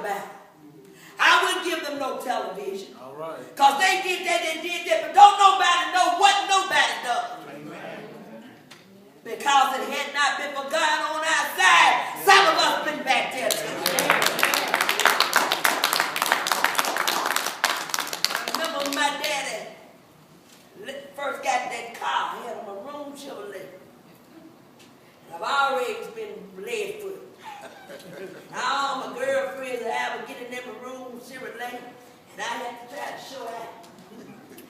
about. I wouldn't give them no television. All right. Because they did that, but don't nobody know what nobody does. Amen. Because it had not been for God on our side, some of us been back there too. I remember when my daddy first got that car. He had a maroon Chevrolet. And I've always been lead foot. All my girlfriends I would get in that maroon Chevrolet, and I had to try to show out.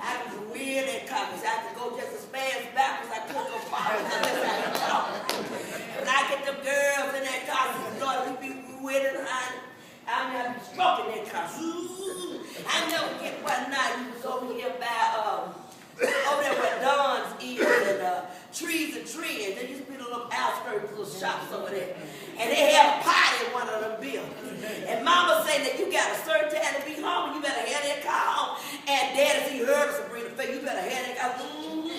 I was weird at copies. I had to go just as fast backwards. I couldn't go forward. When I get them girls in that car, we be with it, I'll never be stroking that car. I never get one night. We was over here by over there where Don's is and Trees and Trees. There used to be little outskirts, little shops over there. And they had a party in one of them buildings. And Mama said that you got a certain time to be home and you better have that car home. And Daddy said, you heard of Sabrina, you better have that car.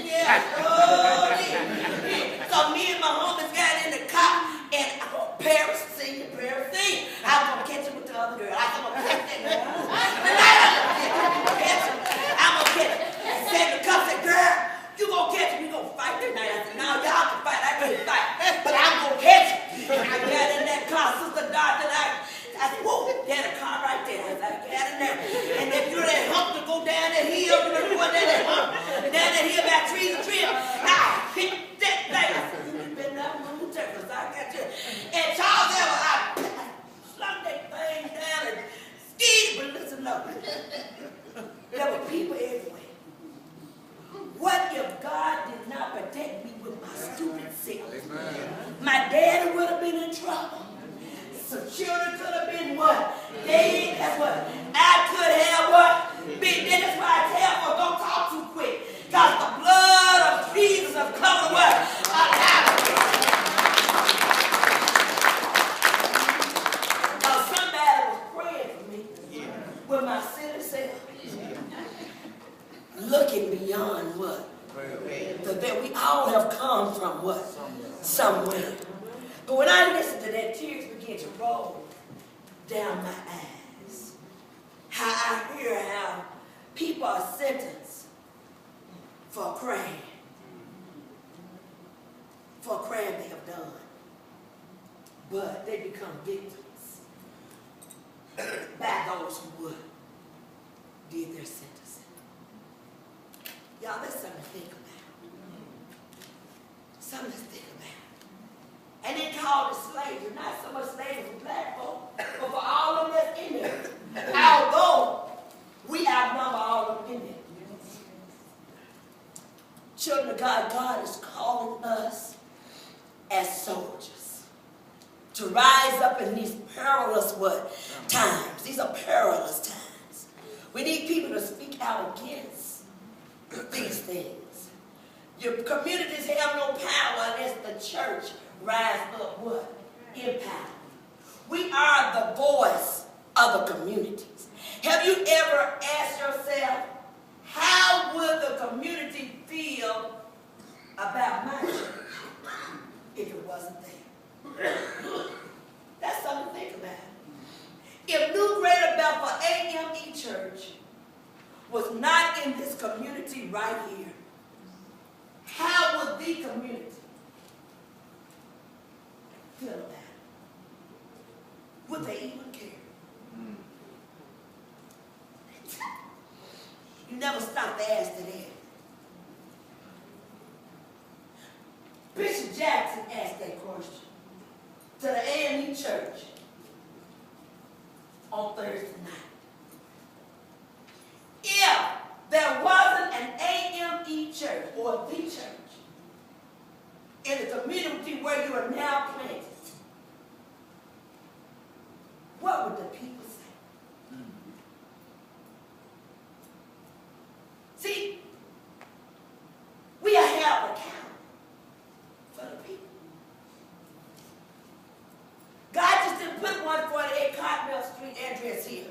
Yeah, yeah. So me and my homies got in the car and Paris senior. I was going to catch him with the other girl. I was going to catch that girl. I'm going to catch him. And said the cup said, girl, you going to catch him. You going to fight tonight. I said, no, y'all can fight. I can't fight. But I'm going to catch him. I got in that car, Sister Doctor, I said, whoa, there's a car right there. I said, I got in there. And then through that hump to go down that hill, you know, down that hump, down that hill by Trees and Trees, I hit that thing. I said, you been down the Texas, I got you. And Charles Ever, I slung that thing down and skied, but listen up. There were people everywhere. What if God did not protect me with my stupid self? Amen. My daddy would have been in trouble. Some children could have been what? Dead. That's what. I could have what? Been dead. That's why I tell you, don't talk too quick. Because the blood of Jesus has covered what? Now somebody was praying for me with my silly self. Looking beyond what? That we all have come from what? Somewhere. But when I listen to that, tears begin to roll down my eyes. How I hear how people are sentenced for a crime. For a crime they have done. But they become victims by those who would did their sentencing. Y'all, that's something to think about. Something to think about. And they called it slavery. Not so much slavery for black folk, but for all of them that's in there. Although we outnumber all of them in there. Children of God, God is calling us as soldiers to rise up in these perilous what? Times. These are perilous times. We need people to speak out against these things. Your communities have no power unless the church rise up what? In power. We are the voice of the communities. Have you ever asked yourself, how would the community feel about my church if it wasn't there? That's something to think about. If New Greater Bethel AME Church was not in this community right here, how would the community feel about it? Would they even care? You never stop to ask to that. Bishop Jackson asked that question to the AME Church on Thursday night. If there wasn't an AME church or the church in the community where you are now planted, what would the people say? See, we are held accountable for the people. God just didn't put 148 Cottonmouth Street address here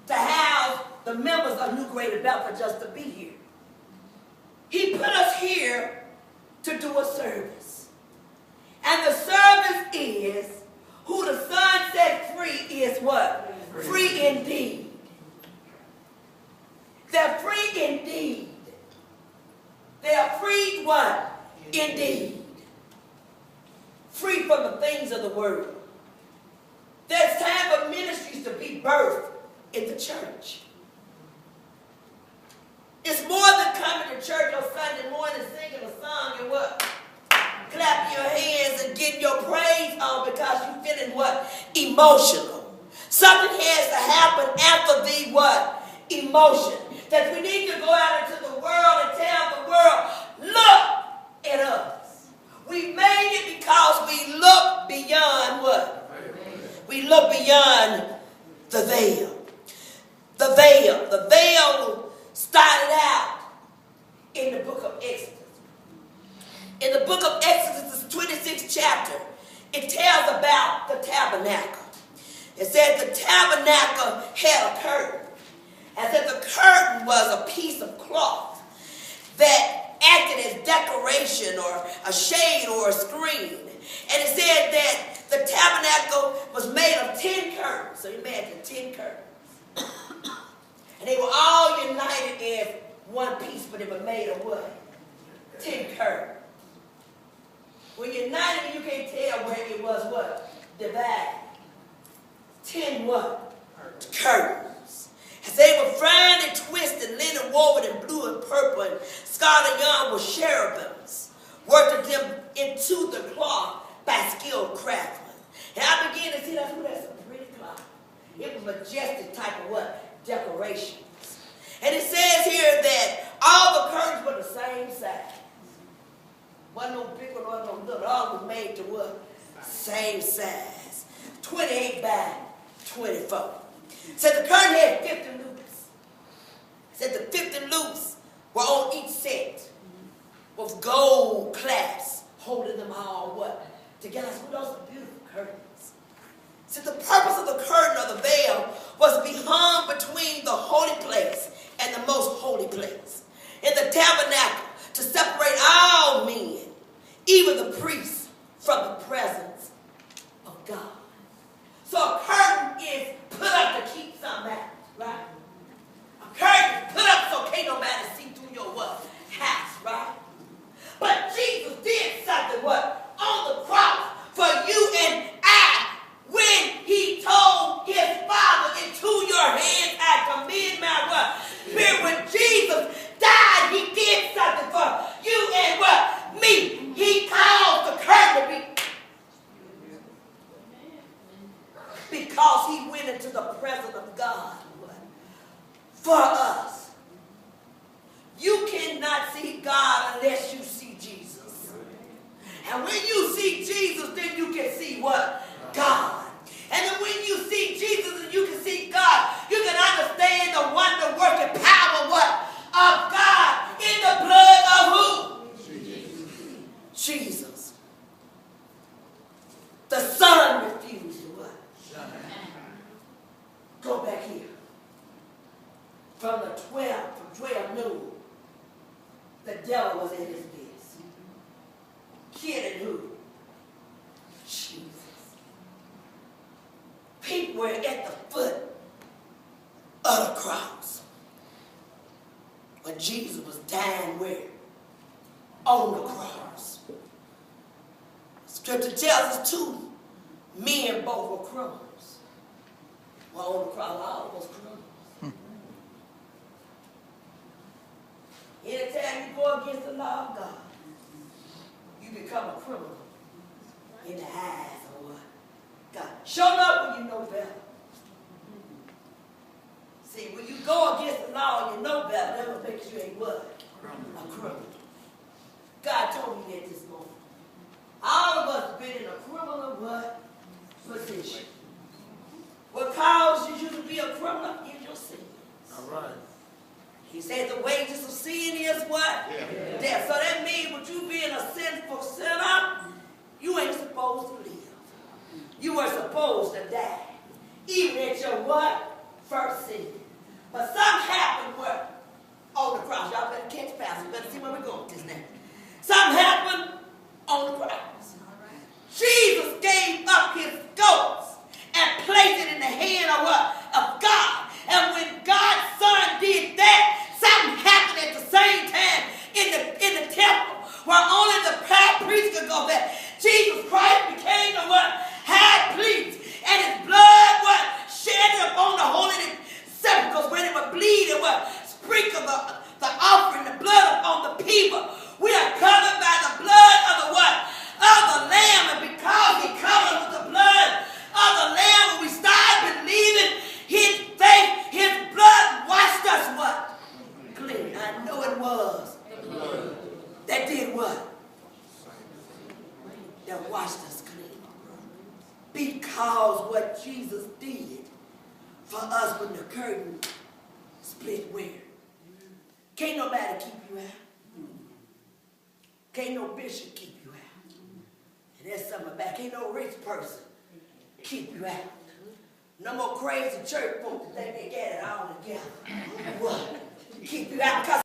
to house the members of New Greater Bethel just to be here. He put us here to do a service. And the service is, who the Son set free is what? Free indeed. They're free indeed. They are free what? Indeed. Free from the things of the world. There's time for ministries to be birthed in the church. It's more than coming to church on Sunday morning singing a song and what? Clapping your hands and getting your praise on because you're feeling what? Emotional. Something has to happen after the what? Emotion. That we need to go out into the world and tell the world, look at us. We made it because we look beyond what? We look beyond the veil. The veil. The veil started out in the book of Exodus. In the book of Exodus, the 26th chapter, it tells about the tabernacle. It said the tabernacle had a curtain. And that the curtain was a piece of cloth that acted as decoration or a shade or a screen. And it said that the tabernacle was made of 10 curtains. So imagine 10 curtains. And they were all united as one piece, but it was made of what? 10 curtains. When you're united, you can't tell where it was what? Divided. 10 what? Curtains. As they were fine and twisted, linen woven in blue and purple, and scarlet yarn with cherubims, worked them into the cloth by skilled craftsmen. And I began to see that's a pretty cloth. It was majestic type of what? Decorations. And it says here that all the curtains were the same size. Wasn't no big one, wasn't no little. All was made to what? Same size. 28 by 24. Said the curtain had 50 loops. Said the 50 loops were on each set with gold clasps holding them all what? Together. So those are beautiful curtains. Said the purpose of the curtain or the veil was to be hung between the holy place and the most holy place. In the tabernacle to separate all men, even the priests, from the presence of God. So a curtain is put up to keep something out, right? A curtain is put up so can't nobody see through your what? House, right? But Jesus did something what? On the cross for you and I when he told his Father, into your hands I commend my what? Spirit. When Jesus died, he did something for you and what? Me. He caused the curtain to be. Because he went into the presence of God for us. You cannot see God unless you see Jesus. And when you see Jesus, then you can see what? God. And then when you see Jesus and you can see God, you can understand the wonder-working power what? Of God in the blood of who? Jesus. The Son refused to what? Go back here. From 12 noon, the devil was in his midst. Kidding who? Jesus. People were at the foot of the cross. When Jesus was dying where? On the cross. Scripture tells us two men both were criminals. Well, on the cross, all of us criminals. Anytime you go against the law of God, you become a criminal in the eyes of what? God. Show up when you know better. See, when you go against the law and you know better, that will make you a what? A criminal. God told me that this morning. All of us have been in a criminal what? Position. What causes you to be a criminal is your sin. All right. He said the wages of sin is what? Yeah. Death. So that means with you being a sinful sinner, you ain't supposed to live. You were supposed to die. Even at your what? First sin. But something happened where on the cross. Y'all better catch Pastor. Better see where we're going with this now. Something happened on the cross. Jesus gave up his ghost and placed it in the hand of what? what Jesus did for us when the curtain split where. Can't nobody keep you out. Can't no bishop keep you out. And that's something about. Can't no rich person keep you out. No more crazy church folks that think they get it all together. What? Keep you out because